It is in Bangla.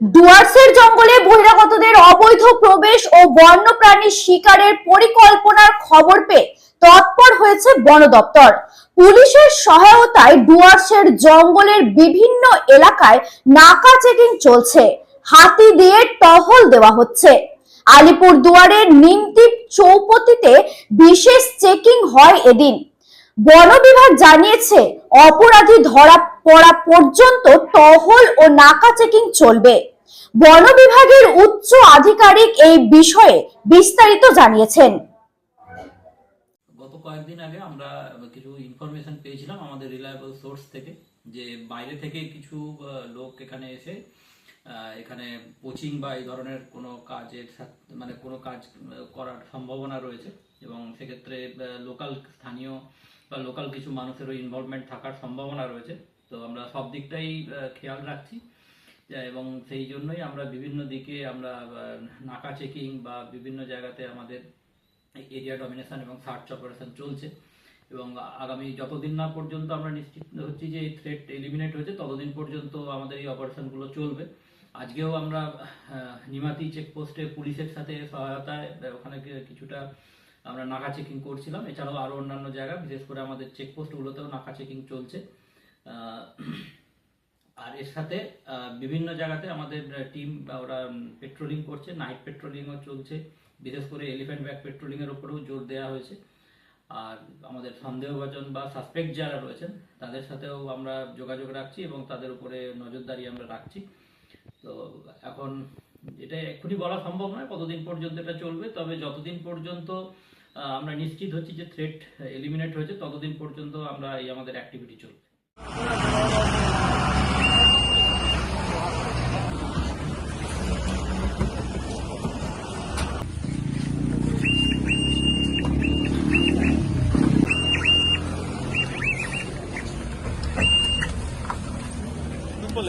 ডুয়ার্সের জঙ্গলে বহিরাগতদের অবৈধ প্রবেশ ও বন্যপ্রাণী শিকারের পরিকল্পনার খবর পেয়ে তৎপর হয়েছে বন দপ্তর। পুলিশের সহায়তায় ডুয়ার্সের জঙ্গলের বিভিন্ন এলাকায় নাকা চেকিং চলছে, হাতি দিয়ে টহল দেওয়া হচ্ছে। আলিপুরদুয়ারের নিমতিপ চৌপতিতে বিশেষ চেকিং হয় এদিন। বন বিভাগ জানিয়েছে অপরাধী ধরা পড়া পর্যন্ত টহল ও নাকা চেকিং চলবে। বন বিভাগের উচ্চ আধিকারিক এই বিষয়ে বিস্তারিত জানিয়েছেন। গত কয়েকদিন আগে আমরা কিছু ইনফরমেশন পেয়েছিলাম আমাদের রিলায়েবল সোর্স থেকে যে বাইরে থেকে কিছু লোক এখানে এসে এখানে কোচিং বা এই ধরনের কোনো কাজের মানে কোনো কাজ করার সম্ভাবনা রয়েছে এবং সেক্ষেত্রে লোকাল স্থানীয় বা লোকাল কিছু মানুষেরও ইনভলভমেন্ট থাকার সম্ভাবনা রয়েছে। তো আমরা সব দিকটাই খেয়াল রাখছি এবং সেই জন্যই আমরা বিভিন্ন দিকে আমরা নাকা চেকিং বা বিভিন্ন জায়গাতে আমাদের এরিয়া ডমিনেশন এবং সার্চ অপারেশন চলছে এবং আগামী যতদিন না পর্যন্ত আমরা নিশ্চিত হচ্ছি যে এই থ্রেট এলিমিনেট হয়েছে ততদিন পর্যন্ত আমাদের এই অপারেশনগুলো চলবে। আজকেও আমরা নিমাতি চেকপোস্টে পুলিশের সাথে সহায়তায় ওখানে কিছুটা আমরা নাকা চেকিং করছিলাম। এছাড়াও আরও অন্যান্য জায়গা বিশেষ করে আমাদের চেকপোস্টগুলোতেও নাকা চেকিং চলছে। আর এর সাথে বিভিন্ন জায়গাতে আমাদের টিম ওরা পেট্রোলিং করছে, নাইট পেট্রোলিংও চলছে, বিশেষ করে এলিফ্যান্ট ব্যাগ পেট্রোলিংয়ের উপরেও জোর দেওয়া হয়েছে। আর আমাদের সন্দেহভাজন বা সাসপেক্ট যারা রয়েছেন তাদের সাথেও আমরা যোগাযোগ রাখছি এবং তাদের উপরে নজরদারি আমরা রাখছি। তো এখন এটা এক্ষুনি বলা সম্ভব নয় কতদিন পর্যন্ত এটা চলবে, তবে যতদিন পর্যন্ত আমরা নিশ্চিত হচ্ছি যে থ্রেট এলিমিনেট হয়েছে ততদিন পর্যন্ত আমরা এই আমাদের অ্যাক্টিভিটি চলবে। Simple,